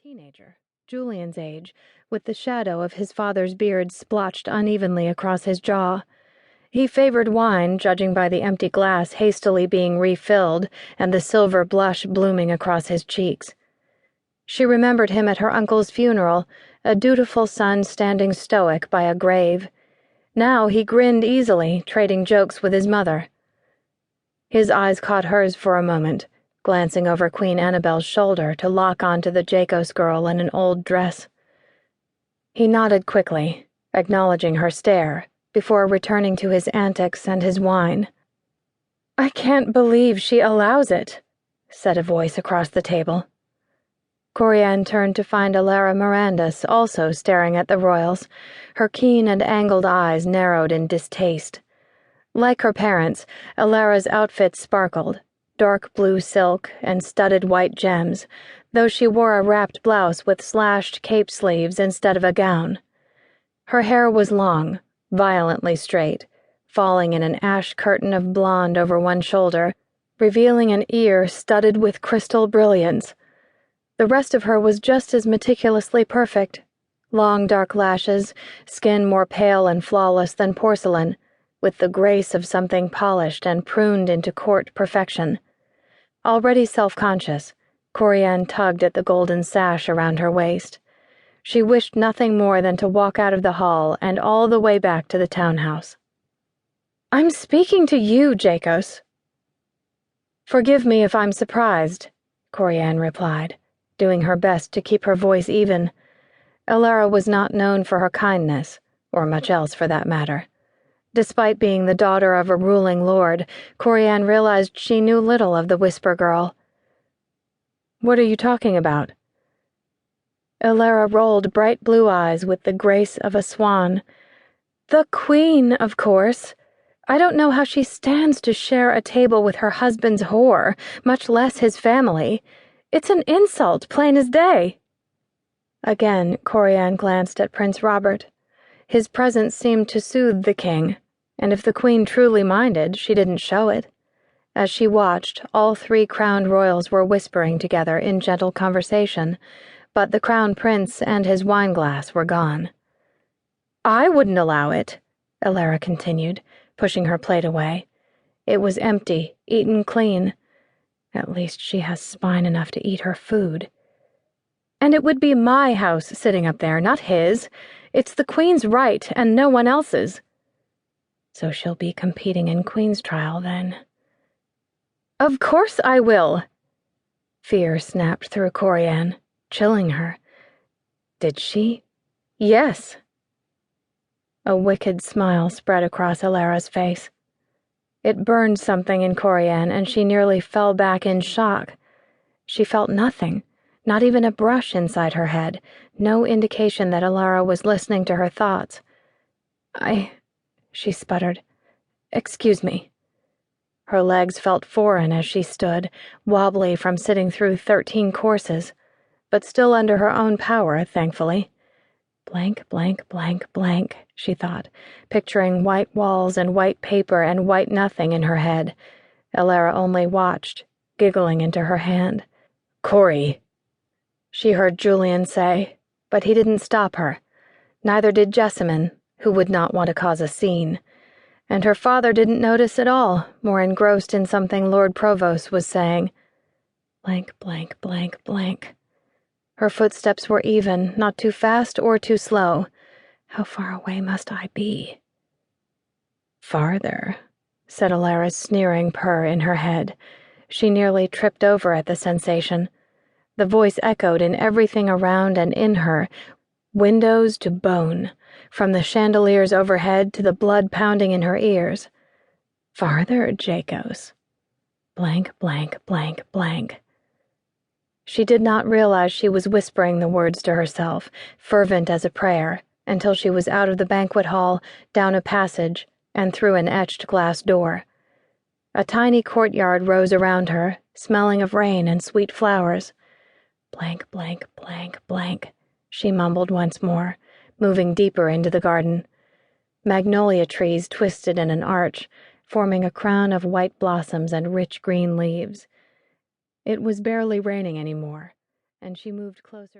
teenager, Julian's age, with the shadow of his father's beard splotched unevenly across his jaw. He favored wine, judging by the empty glass hastily being refilled and the silver blush blooming across his cheeks. She remembered him at her uncle's funeral, a dutiful son standing stoic by a grave. Now he grinned easily, trading jokes with his mother. His eyes caught hers for a moment, glancing over Queen Annabel's shoulder to lock onto the Jacos girl in an old dress. He nodded quickly, acknowledging her stare, before returning to his antics and his wine. "I can't believe she allows it," said a voice across the table. Corianne turned to find Alara Mirandus also staring at the royals, her keen and angled eyes narrowed in distaste. Like her parents, Alara's outfit sparkled, dark blue silk and studded white gems, though she wore a wrapped blouse with slashed cape sleeves instead of a gown. Her hair was long, violently straight, falling in an ash curtain of blonde over one shoulder, revealing an ear studded with crystal brilliance. The rest of her was just as meticulously perfect. Long dark lashes, skin more pale and flawless than porcelain, with the grace of something polished and pruned into court perfection. Already self-conscious, Corianne tugged at the golden sash around her waist. She wished nothing more than to walk out of the hall and all the way back to the townhouse. "I'm speaking to you, Jacos." "Forgive me if I'm surprised," Corianne replied, doing her best to keep her voice even. Alara was not known for her kindness, or much else for that matter. Despite being the daughter of a ruling lord, Corianne realized she knew little of the Whisper Girl. "What are you talking about?" Alara rolled bright blue eyes with the grace of a swan. "The Queen, of course. I don't know how she stands to share a table with her husband's whore, much less his family. It's an insult, plain as day." Again, Corianne glanced at Prince Robert. His presence seemed to soothe the king, and if the Queen truly minded, she didn't show it. As she watched, all three crowned royals were whispering together in gentle conversation, but the crown prince and his wineglass were gone. "I wouldn't allow it," Alara continued, pushing her plate away. It was empty, eaten clean. At least she has spine enough to eat her food. "And it would be my house sitting up there, not his. It's the Queen's right, and no one else's." "So she'll be competing in Queen's trial, then." "Of course I will." Fear snapped through Corianne, chilling her. "Did she?" "Yes." A wicked smile spread across Alara's face. It burned something in Corianne, and she nearly fell back in shock. She felt nothing, not even a brush inside her head, no indication that Alara was listening to her thoughts. She sputtered. "Excuse me." Her legs felt foreign as she stood, wobbly from sitting through 13 courses, but still under her own power, thankfully. Blank, blank, blank, blank, she thought, picturing white walls and white paper and white nothing in her head. Alara only watched, giggling into her hand. "Cori," she heard Julian say, but he didn't stop her. Neither did Jessamine, who would not want to cause a scene. And her father didn't notice at all, more engrossed in something Lord Provost was saying. Blank, blank, blank, blank. Her footsteps were even, not too fast or too slow. How far away must I be? "Farther," said Alara's sneering purr in her head. She nearly tripped over at the sensation. The voice echoed in everything around and in her, windows to bone, from the chandeliers overhead to the blood pounding in her ears. "Farther, Jacos." Blank, blank, blank, blank. She did not realize she was whispering the words to herself, fervent as a prayer, until she was out of the banquet hall, down a passage, and through an etched glass door. A tiny courtyard rose around her, smelling of rain and sweet flowers. Blank, blank, blank, blank, she mumbled once more, moving deeper into the garden. Magnolia trees twisted in an arch, forming a crown of white blossoms and rich green leaves. It was barely raining anymore, and she moved closer.